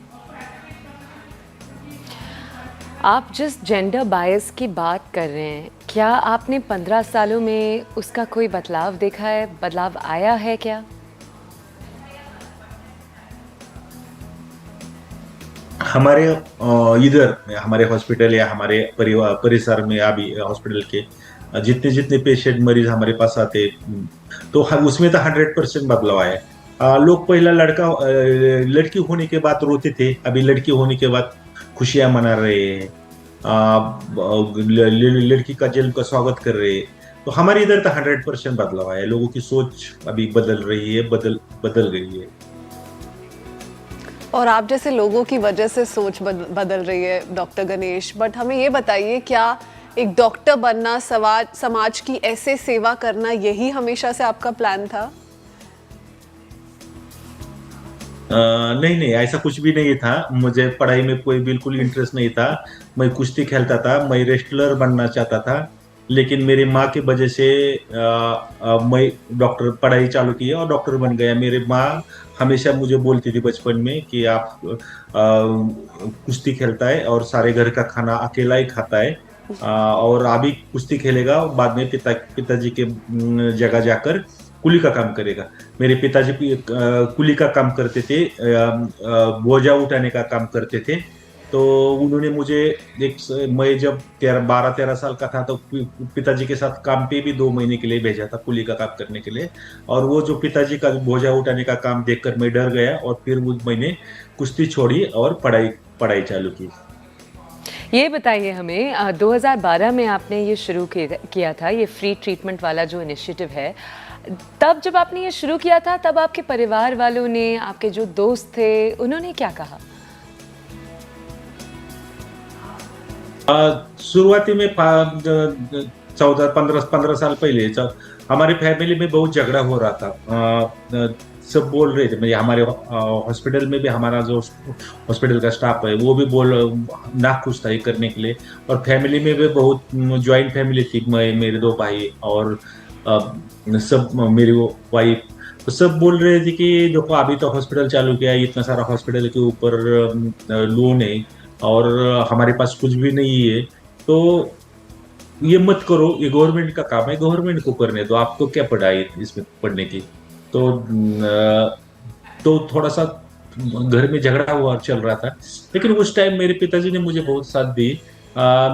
आप जिस जेंडर बायस की बात कर रहे हैं, क्या आपने 15 सालों में उसका कोई बदलाव देखा है, बदलाव आया है क्या?
हमारे इधर हमारे हॉस्पिटल या हमारे परिसर में अभी हॉस्पिटल के जितने पेशेंट मरीज हमारे पास आते तो उसमें तो 100% बदलाव आया. लोग पहला लड़की होने के बाद रोते थे, अभी लड़की होने के बाद खुशियां मना रहे हैं, लड़की का जन्म का स्वागत कर रहे हैं. तो हमारे इधर तो 100% बदलाव आया. लोगों की सोच अभी बदल रही है, बदल गई है.
और आप जैसे लोगों की वजह से सोच बदल रही है डॉक्टर गणेश, बट हमें ये बताइए, क्या एक डॉक्टर बनना, समाज की ऐसे सेवा करना, यही हमेशा से आपका प्लान था?
नहीं, ऐसा कुछ भी नहीं था. मुझे पढ़ाई में कोई बिल्कुल इंटरेस्ट नहीं था. मैं कुश्ती खेलता था, मैं रेस्लर बनना चाहता था, लेकिन मेरी माँ की वजह से मैं डॉक्टर पढ़ाई चालू की और डॉक्टर बन गया. मेरी माँ हमेशा मुझे बोलती थी बचपन में कि आप कुश्ती खेलता है और सारे घर का खाना अकेला ही खाता है, और अभी कुश्ती खेलेगा, बाद में पिताजी के जगह जाकर कुली का काम करेगा. मेरे पिताजी कुली का काम करते थे, बोझा उठाने का काम करते थे. तो उन्होंने मुझे मैं जब 12-13 साल का था तो पिताजी के साथ काम पे भी 2 महीने के लिए भेजा था, कुली का काम करने के लिए. और वो जो पिताजी का बोझा उठाने का काम देखकर मैं डर गया और फिर मैंने कुश्ती छोड़ी और पढ़ाई चालू की.
ये बताइए हमें, 2012 में आपने ये शुरू किया था, ये फ्री ट्रीटमेंट वाला जो इनिशिएटिव है. तब जब आपने ये शुरू किया था तब आपके परिवार वालों ने, आपके जो दोस्त थे, उन्होंने क्या कहा?
शुरुआती में 15 साल पहले हमारे फैमिली में बहुत झगड़ा हो रहा था. सब बोल रहे थे, हमारे हॉस्पिटल में भी हमारा जो हॉस्पिटल का स्टाफ है वो भी नाखुश था ये करने के लिए. और फैमिली में भी बहुत ज्वाइंट फैमिली थी, मेरे 2 भाई और सब मेरी वाइफ. तो सब बोल रहे थे कि देखो अभी तो हॉस्पिटल चालू किया है, इतना सारा हॉस्पिटल के ऊपर लोन है और हमारे पास कुछ भी नहीं है. तो ये मत करो, ये गवर्नमेंट का काम है, गवर्नमेंट को करने दो, आपको क्या पढ़ाई इसमें पढ़ने की। तो थोड़ा सा घर में झगड़ा हुआ चल रहा था, लेकिन उस टाइम मेरे पिताजी ने मुझे बहुत साथ दी।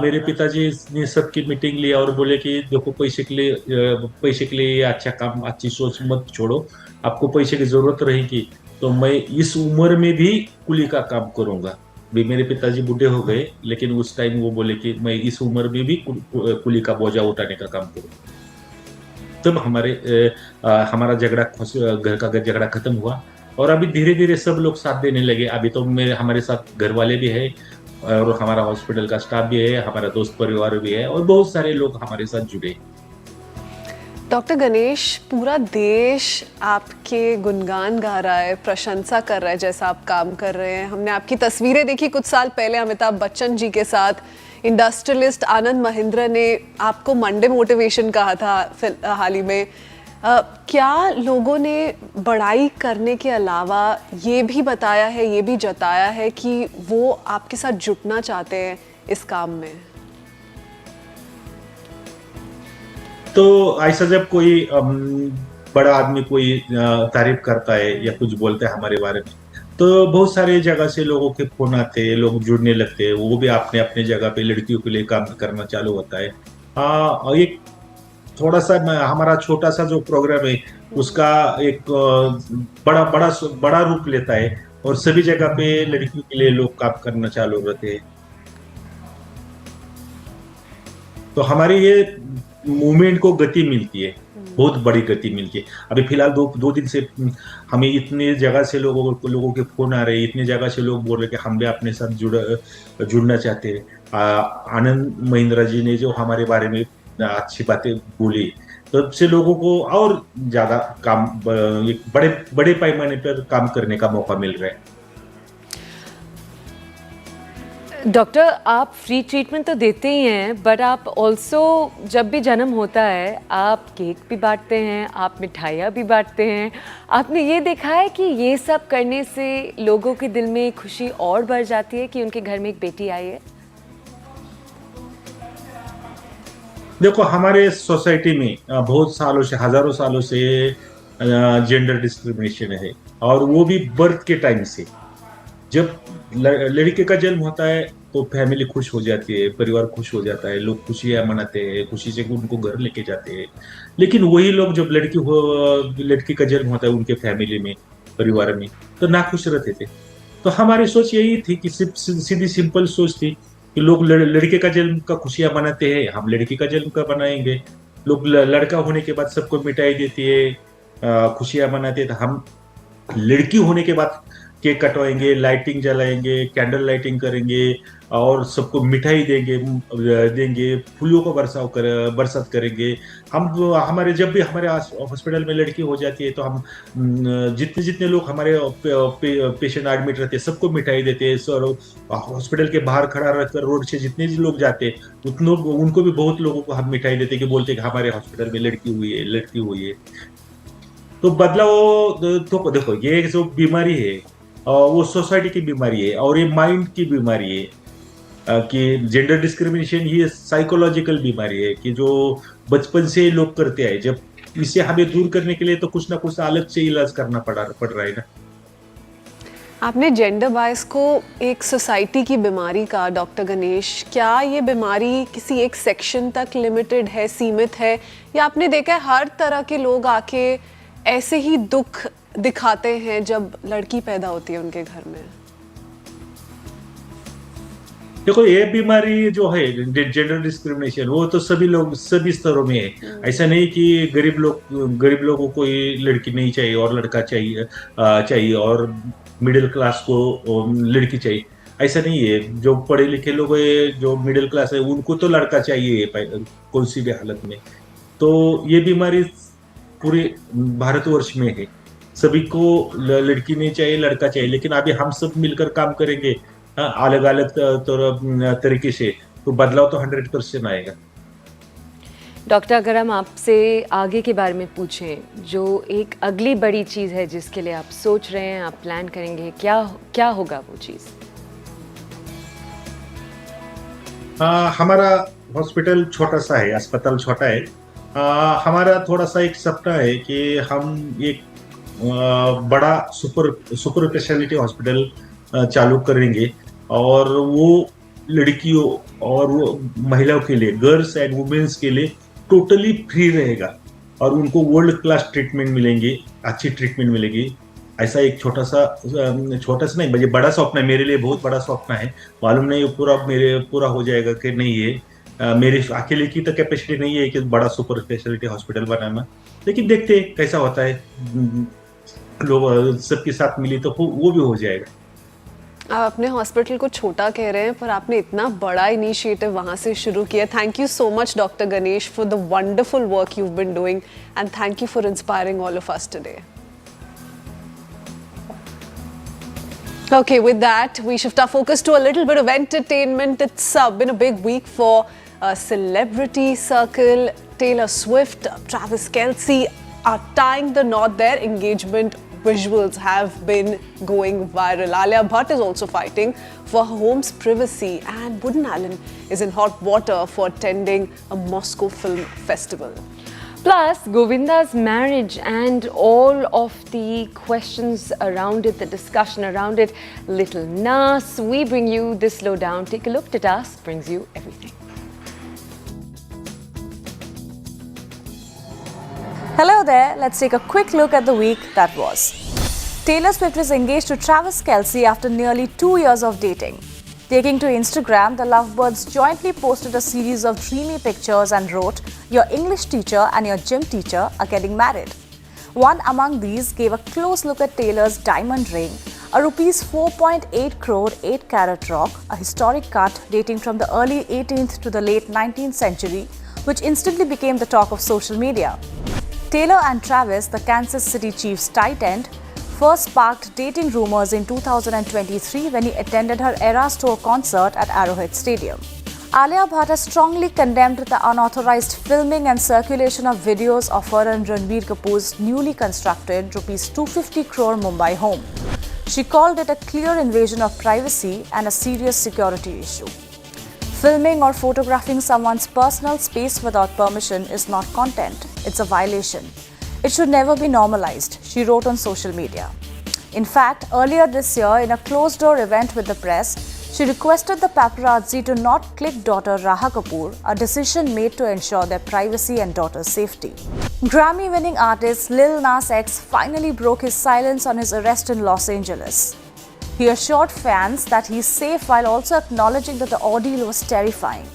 मेरे पिताजी ने सबकी मीटिंग लिया और बोले कि देखो, पैसे के लिए ये अच्छा काम, अच्छी सोच मत छोड़ो, आपको पैसे की जरूरत रहेगी तो मैं इस उम्र में भी कुली का काम करूंगा। भी मेरे पिताजी बूढ़े हो गए, लेकिन उस टाइम वो बोले कि मैं इस उम्र में भी कुली का बोझा उठाने का काम करूँ। तब हमारा घर का झगड़ा खत्म हुआ, और अभी धीरे धीरे सब लोग साथ देने लगे। अभी तो हमारे साथ घर वाले भी है, और हमारा हॉस्पिटल का स्टाफ भी है, हमारा दोस्त परिवार भी है, और बहुत सारे लोग हमारे साथ जुड़े।
डॉक्टर गणेश, पूरा देश आपके गुणगान गा रहा है, प्रशंसा कर रहा है जैसा आप काम कर रहे हैं। हमने आपकी तस्वीरें देखी कुछ साल पहले अमिताभ बच्चन जी के साथ। इंडस्ट्रियलिस्ट आनंद महिंद्रा ने आपको मंडे मोटिवेशन कहा था हाल ही में। क्या लोगों ने बड़ाई करने के अलावा ये भी बताया है, ये भी जताया है कि वो आपके साथ जुटना चाहते हैं इस काम में?
तो ऐसा जब कोई बड़ा आदमी कोई तारीफ करता है या कुछ बोलता है हमारे बारे में, तो बहुत सारे जगह से लोगों के फोन आते हैं, लोग जुड़ने लगते हैं। वो भी अपने अपने जगह पे लड़कियों के लिए काम करना चालू होता है। और एक थोड़ा सा हमारा छोटा सा जो प्रोग्राम है, उसका एक बड़ा रूप लेता है, और सभी जगह पे लड़कियों के लिए लोग काम करना चालू रहते हैं। तो हमारी ये मूवमेंट को गति मिलती है, बहुत बड़ी गति मिलती है। अभी फिलहाल दो दिन से हमें इतने जगह से लोगों के फोन आ रहे हैं, इतने जगह से लोग बोल रहे कि हम भी अपने साथ जुड़ना चाहते हैं। आनंद महिंद्रा जी ने जो हमारे बारे में अच्छी बातें बोली, तब से लोगों को और ज्यादा काम, एक बड़े पैमाने पर काम करने का मौका मिल रहा है।
डॉक्टर, आप फ्री ट्रीटमेंट तो देते ही हैं, बट आप ऑल्सो जब भी जन्म होता है आप केक भी बांटते हैं, आप मिठाइयाँ भी बांटते हैं। आपने ये देखा है कि ये सब करने से लोगों के दिल में खुशी और बढ़ जाती है कि उनके घर में एक बेटी आई है?
देखो, हमारे सोसाइटी में बहुत सालों से, हजारों सालों से जेंडर डिस्क्रिमिनेशन है, और वो भी बर्थ के टाइम से। जब लड़के का जन्म होता है तो फैमिली खुश हो जाती है, परिवार खुश हो जाता है, लोग खुशियां मनाते हैं, खुशी से उनको घर लेके जाते हैं। लेकिन वही लोग जब लड़की का जन्म होता है उनके फैमिली में, परिवार में, तो नाखुश रहते थे। तो हमारी सोच यही थी कि सीधी सिंपल सोच थी कि लोग लड़के का जन्म का खुशियां मनाते हैं, हम लड़की का जन्म का बनाएंगे। लोग लड़का होने के बाद सबको मिठाई देती है, खुशियां मनाते हैं, तो हम लड़की होने के बाद केक कटवाएंगे, लाइटिंग जलाएंगे, कैंडल लाइटिंग करेंगे, और सबको मिठाई देंगे, फूलों को बरसात करेंगे। हमारे जब भी हमारे हॉस्पिटल में लड़की हो जाती है तो हम जितने लोग हमारे पेशेंट एडमिट रहते हैं सबको मिठाई देते हैं। सर, हॉस्पिटल के बाहर खड़ा रहकर रोड से जितने भी लोग जाते हैं उनको भी बहुत लोगों को हम मिठाई देते हैं कि बोलते हैं कि हमारे हॉस्पिटल में लड़की हुई है। तो बदलाव तो देखो, ये जो बीमारी है वो सोसाइटी की बीमारी है, और ये माइंड की बीमारी है। कि जेंडर डिस्क्रिमिनेशन ये साइकोलॉजिकल बीमारी है कि जो बचपन से लोग करते हैं। जब इसे हमें दूर करने के लिए तो कुछ ना कुछ अलग से इलाज करना पड़ रहा है ना।
आपने जेंडर बायस को एक सोसाइटी की बीमारी का, डॉक्टर गणेश, क्या ये बीमारी किसी एक सेक्शन तक लिमिटेड है, सीमित है, या आपने देखा है हर तरह के लोग आके ऐसे ही दुख दिखाते हैं जब लड़की पैदा होती है उनके घर में?
देखो, ये बीमारी जो है जेंडर डिस्क्रिमिनेशन, वो तो सभी स्तरों में है। ऐसा नहीं कि गरीब लोगों को लड़की नहीं चाहिए और लड़का चाहिए और मिडिल क्लास को लड़की चाहिए, ऐसा नहीं है। जो पढ़े लिखे लोग है, जो मिडिल क्लास है, उनको तो लड़का चाहिए कौन सी भी हालत में। तो ये बीमारी पूरे भारतवर्ष में है, सभी को लड़की नहीं चाहिए, लड़का चाहिए। लेकिन अभी हम सब मिलकर काम करेंगे अलग अलग तरीके से, तो बदलाव तो 100% आएगा।
डॉक्टर, अगर हम आपसे आगे के बारे में पूछें, जो एक अगली बड़ी चीज़ है जिसके लिए आप सोच रहे हैं, आप प्लान करेंगे, क्या होगा वो चीज़?
हमारा हॉस्पिटल छोटा सा है, अस्पताल छोटा है। हमारा थोड़ा सा एक सपना है कि हम एक बड़ा सुपर स्पेशलिटी हॉस्पिटल चालू करेंगे, और वो लड़कियों और वो महिलाओं के लिए, गर्ल्स एंड वुमेन्स के लिए टोटली फ्री रहेगा, और उनको वर्ल्ड क्लास ट्रीटमेंट मिलेंगे, अच्छी ट्रीटमेंट मिलेगी। ऐसा एक छोटा सा नहीं, मुझे बड़ा सपना है, मेरे लिए बहुत बड़ा सपना है। मालूम नहीं पूरा हो जाएगा कि नहीं है। मेरे अकेले की तो कैपेसिटी नहीं है कि बड़ा सुपर स्पेशलिटी हॉस्पिटल बनाना, लेकिन देखते हैं कैसा होता है। लोग सबके साथ मिली तो वो भी हो जाएगा।
आप अपने हॉस्पिटल को छोटा कह रहे हैं, पर आपने इतना बड़ा इनिशिएटिव वहां से शुरू किया। Thank you so much doctor Ganesh for the wonderful work you have been doing, and thank you for inspiring all of us today. Okay, with that, we shift our focus to a little bit of entertainment. It's been a big week for celebrity circle. Taylor Swift, Travis Kelce are tying the knot. Their engagement visuals have been going viral. Alia Bhatt is also fighting for her home's privacy, and Wooden Allen is in hot water for attending a Moscow film festival.
Plus, Govinda's marriage and all of the questions around it, the discussion around it. Little Nas, we bring you this lowdown. Take a look. Titas brings you everything.
Hello there. Let's take a quick look at the week that was. Taylor Swift was engaged to Travis Kelce after nearly 2 years of dating. Taking to Instagram, the lovebirds jointly posted a series of dreamy pictures and wrote, "Your English teacher and your gym teacher are getting married." One among these gave a close look at Taylor's diamond ring, a Rs 4.8 crore 8-carat rock, a historic cut dating from the early 18th to the late 19th century, which instantly became the talk of social media. Taylor and Travis, the Kansas City Chiefs tight end, first sparked dating rumors in 2023 when he attended her Eras Tour concert at Arrowhead Stadium. Alia Bhatt has strongly condemned the unauthorized filming and circulation of videos of her and Ranbir Kapoor's newly constructed Rs 250 crore Mumbai home. She called it a clear invasion of privacy and a serious security issue. Filming or photographing someone's personal space without permission is not content, it's a violation. It should never be normalized, she wrote on social media. In fact, earlier this year, in a closed-door event with the press, she requested the paparazzi to not click daughter Raha Kapoor, a decision made to ensure their privacy and daughter's safety. Grammy-winning artist Lil Nas X finally broke his silence on his arrest in Los Angeles. He assured fans that he is safe while also acknowledging that the ordeal was terrifying.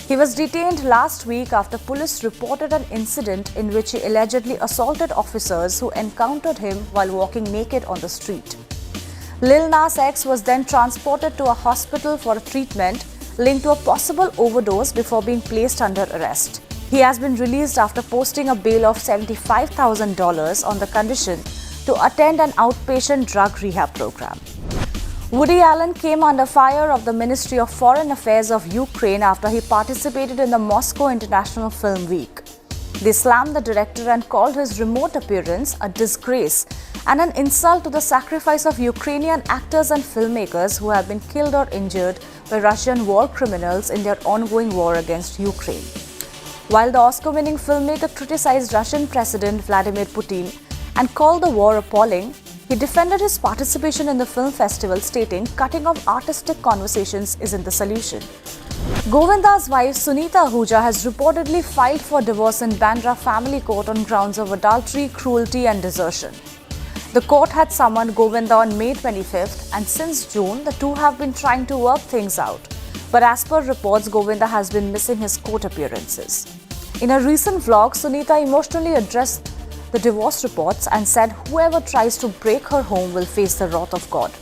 He was detained last week after police reported an incident in which he allegedly assaulted officers who encountered him while walking naked on the street. Lil Nas X was then transported to a hospital for treatment linked to a possible overdose before being placed under arrest. He has been released after posting a bail of $75,000 on the condition to attend an outpatient drug rehab program. Woody Allen came under fire of the Ministry of Foreign Affairs of Ukraine after he participated in the Moscow International Film Week. They slammed the director and called his remote appearance a disgrace and an insult to the sacrifice of Ukrainian actors and filmmakers who have been killed or injured by Russian war criminals in their ongoing war against Ukraine. While the Oscar-winning filmmaker criticized Russian President Vladimir Putin and called the war appalling, he defended his participation in the film festival, stating, "Cutting off artistic conversations isn't the solution." Govinda's wife Sunita Ahuja has reportedly filed for divorce in Bandra Family Court on grounds of adultery, cruelty and desertion. The court had summoned Govinda on May 25th, and since June, the two have been trying to work things out. But as per reports, Govinda has been missing his court appearances. In a recent vlog, Sunita emotionally addressed the divorce reports and said whoever tries to break her home will face the wrath of God.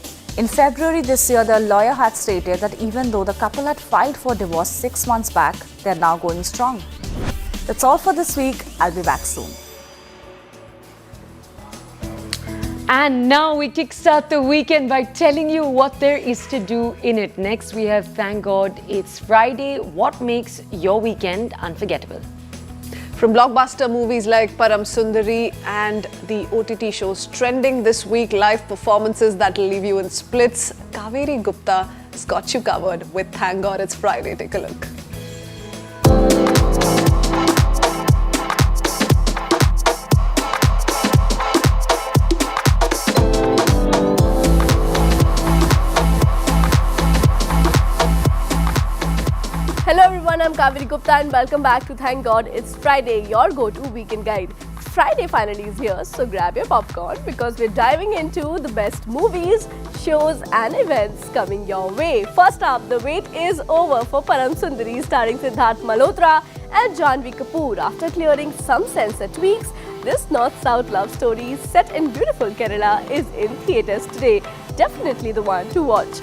In February this year, the lawyer had stated that even though the couple had filed for divorce 6 months back, they are now going strong. That's all for this week. I'll be back soon.
And now we kickstart the weekend by telling you what there is to do in it. Next, we have Thank God It's Friday. What makes your weekend unforgettable?
From blockbuster movies like Param Sundari and the OTT shows trending this week, live performances that will leave you in splits, Kaveri Gupta has got you covered with Thank God It's Friday. Take a look.
Hello everyone, I'm Kaveri Gupta and welcome back to Thank God It's Friday, your go-to weekend guide. Friday finally is here, so grab your popcorn because we're diving into the best movies, shows and events coming your way. First up, the wait is over for Param Sundari starring Siddharth Malhotra and Janhvi Kapoor. After clearing some censor tweaks, this North-South love story set in beautiful Kerala is in theatres today. Definitely the one to watch.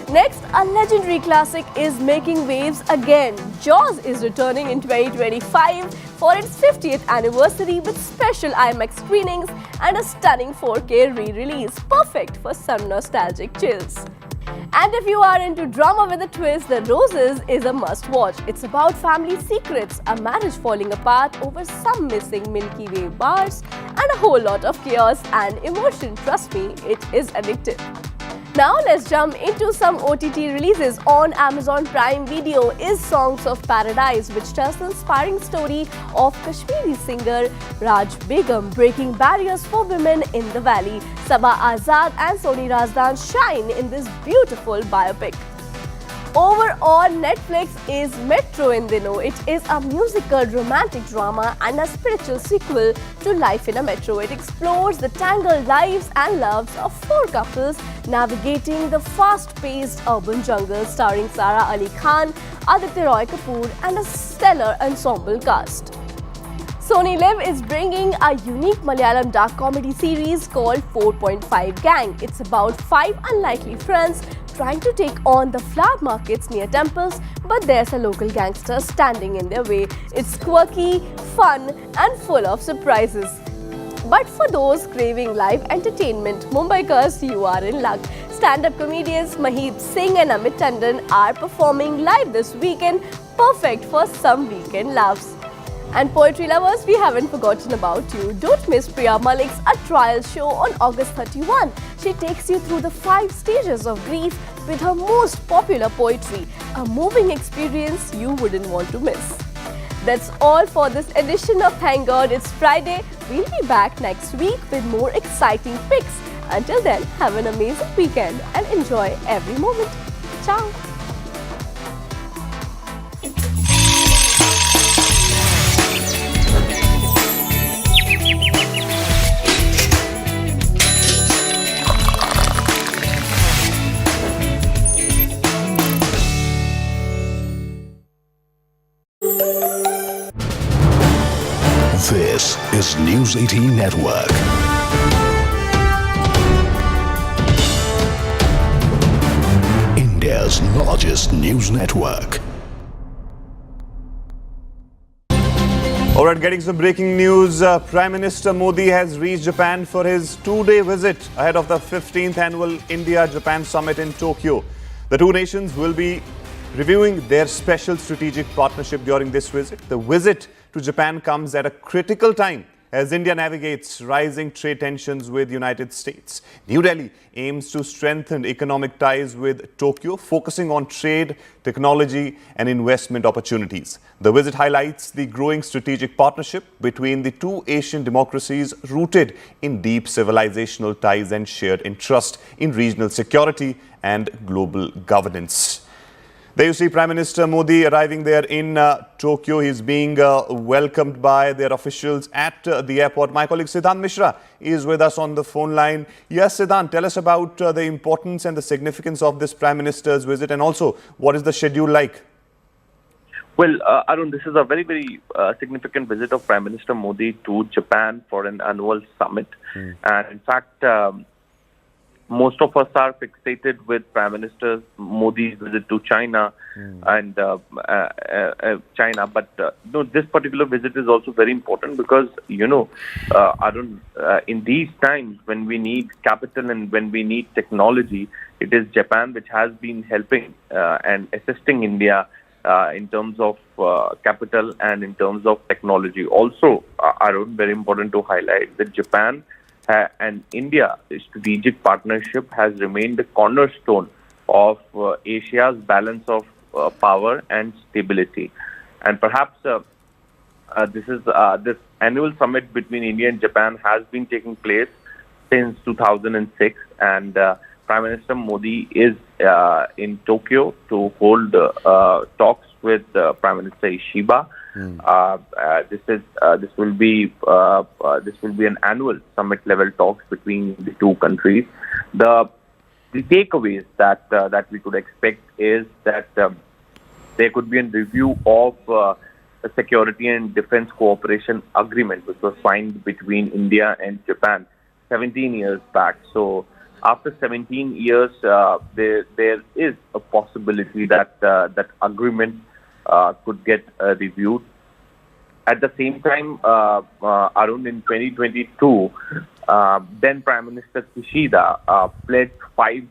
Next, a legendary classic is making waves again. Jaws is returning in 2025 for its 50th anniversary with special IMAX screenings and a stunning 4K re-release, perfect for some nostalgic chills. And if you are into drama with a twist, The Roses is a must-watch. It's about family secrets, a marriage falling apart over some missing Milky Way bars, and a whole lot of chaos and emotion. Trust me, it is addictive. Now let's jump into some OTT releases. On Amazon Prime Video is Songs of Paradise, which tells the inspiring story of Kashmiri singer Raj Begum breaking barriers for women in the valley. Sabah Azad and Soni Razdan shine in this beautiful biopic. Over on Netflix is Metro in Dino. It is a musical romantic drama and a spiritual sequel to Life in a Metro. It explores the tangled lives and loves of four couples navigating the fast-paced urban jungle, starring Sara Ali Khan, Aditya Roy Kapoor and a stellar ensemble cast. Sony Live is bringing a unique Malayalam dark comedy series called 4.5 Gang. It's about five unlikely friends trying to take on the flower markets near temples, but there's a local gangster standing in their way. It's quirky, fun and full of surprises. But for those craving live entertainment, Mumbaikars, you are in luck. Stand-up comedians Mahib Singh and Amit Tandon are performing live this weekend, perfect for some weekend laughs. And poetry lovers, we haven't forgotten about you. Don't miss Priya Malik's A Trial show on August 31. She takes you through the 5 stages of grief with her most popular poetry, a moving experience you wouldn't want to miss. That's all for this edition of Thank God It's Friday. We'll be back next week with more exciting picks. Until then, have an amazing weekend and enjoy every moment. Ciao.
This is News 18 Network. India's largest news network.
All right, getting some breaking news. Prime Minister Modi has reached Japan for his 2-day visit ahead of the 15th annual India-Japan summit in Tokyo. The two nations will be reviewing their special strategic partnership during this visit. The visit to Japan comes at a critical time as India navigates rising trade tensions with the United States. New Delhi aims to strengthen economic ties with Tokyo, focusing on trade, technology and investment opportunities. The visit highlights the growing strategic partnership between the two Asian democracies, rooted in deep civilizational ties and shared interest in regional security and global governance. There you see Prime Minister Modi arriving there in Tokyo. He's being welcomed by their officials at the airport. My colleague Siddhant Mishra is with us on the phone line. Yes, Siddhant, tell us about the importance and the significance of this Prime Minister's visit, and also what is the schedule like?
Well, Arun, this is a very, very significant visit of Prime Minister Modi to Japan for an annual summit. And in fact, most of us are fixated with Prime Minister Modi's visit to China and China. But no, this particular visit is also very important because, Arun, in these times when we need capital and when we need technology, it is Japan which has been helping and assisting India in terms of capital and in terms of technology. Also, Arun, very important to highlight that Japan and India strategic partnership has remained the cornerstone of Asia's balance of power and stability. And perhaps this annual summit between India and Japan has been taking place since 2006, and Prime Minister Modi is in Tokyo to hold talks with Prime Minister Ishiba. This will be an annual summit level talks between the two countries. The takeaways that we could expect is that there could be a review of a security and defense cooperation agreement which was signed between India and Japan 17 years back. So after 17 years, there is a possibility that that agreement could get reviewed. At the same time, Arun, in 2022, then Prime Minister Kishida pledged 5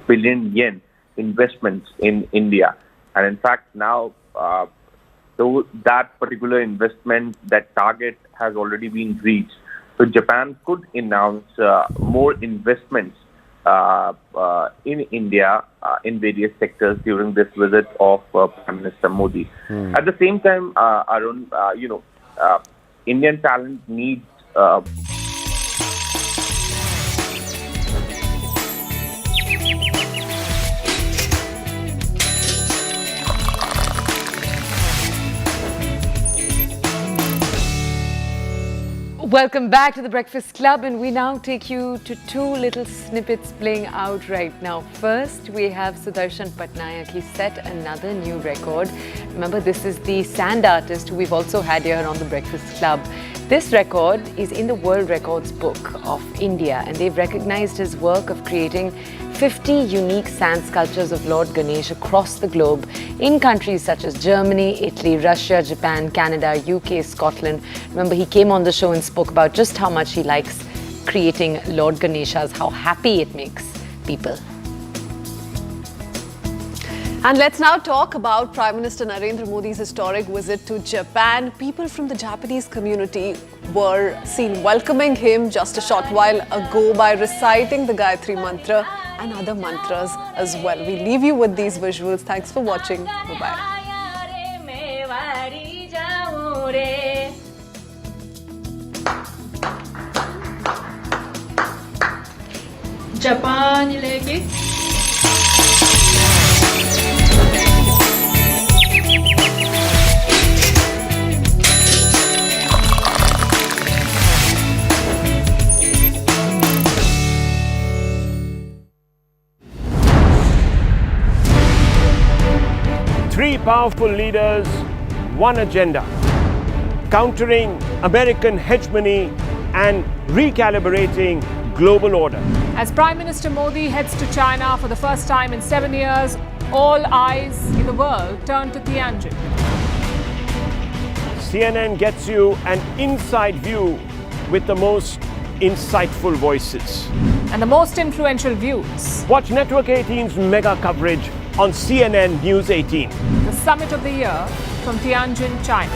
billion yen investments in India. And in fact, now that particular investment, that target has already been reached. So Japan could announce more investments in India in various sectors during this visit of Prime Minister Modi. At the same time, Arun, Indian talent needs
Welcome back to the Breakfast Club, and we now take you to two little snippets playing out right now. First, we have Sudarshan Patnaik. He set another new record. Remember, this is the sand artist who we've also had here on the Breakfast Club. This record is in the World Records Book of India, and they've recognized his work of creating 50 unique sand sculptures of Lord Ganesh across the globe in countries such as Germany, Italy, Russia, Japan, Canada, UK, Scotland. Remember, he came on the show and spoke about just how much he likes creating Lord Ganeshas, how happy it makes people.
And let's now talk about Prime Minister Narendra Modi's historic visit to Japan. People from the Japanese community were seen welcoming him just a short while ago by reciting the Gayatri Mantra and other mantras as well. We leave you with these visuals. Thanks for watching. Bye-bye.
Japan
Three powerful leaders, one agenda: countering American hegemony and recalibrating global order.
As Prime Minister Modi heads to China for the first time in 7 years, all eyes in the world turn to Tianjin.
CNN gets you an inside view with the most insightful voices
and the most influential views.
Watch Network 18's mega coverage on CNN News 18.
The summit of the year from Tianjin, China.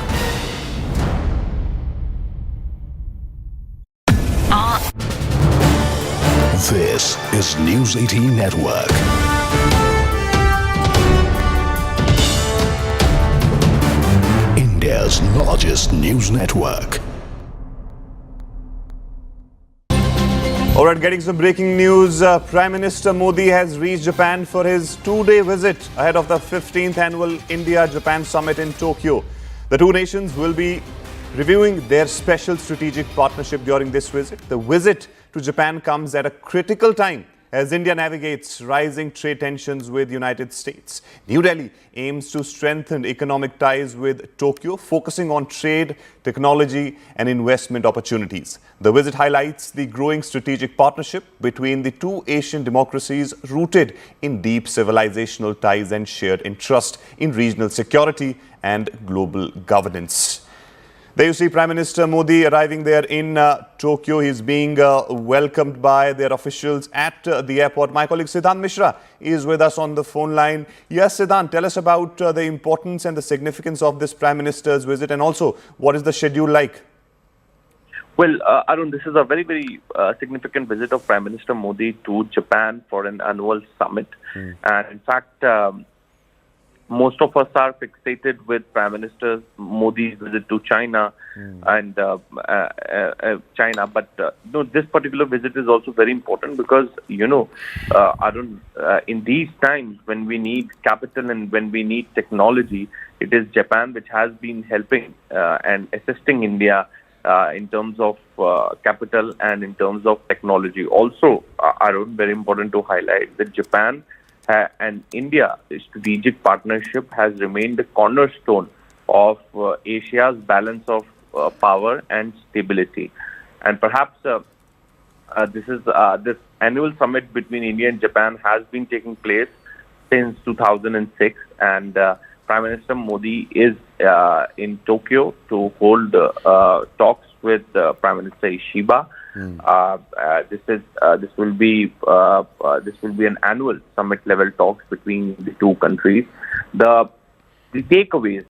This is News 18 Network. India's largest news network.
All right, getting some breaking news. Prime Minister Modi has reached Japan for his two-day visit ahead of the 15th annual India-Japan summit in Tokyo. The two nations will be reviewing their special strategic partnership during this visit. The visit to Japan comes at a critical time as India navigates rising trade tensions with the United States. New Delhi aims to strengthen economic ties with Tokyo, focusing on trade, technology and investment opportunities. The visit highlights the growing strategic partnership between the two Asian democracies, rooted in deep civilizational ties and shared interest in regional security and global governance. There you see Prime Minister Modi arriving there in Tokyo. He's being welcomed by their officials at the airport. My colleague Siddhant Mishra is with us on the phone line. Yes, Siddhant, tell us about the importance and the significance of this Prime Minister's visit, and also what is the schedule like?
Well, Arun, this is a very, very significant visit of Prime Minister Modi to Japan for an annual summit. And in fact, most of us are fixated with Prime Minister Modi's visit to China and China. But no, this particular visit is also very important because, Arun, in these times when we need capital and when we need technology, it is Japan which has been helping and assisting India in terms of capital and in terms of technology. Also, Arun, very important to highlight that Japan and India strategic partnership has remained the cornerstone of Asia's balance of power and stability. And perhaps this annual summit between India and Japan has been taking place since 2006, and Prime Minister Modi is in Tokyo to hold talks with Prime Minister Ishiba. This will be an annual summit level talks between the two countries. The takeaways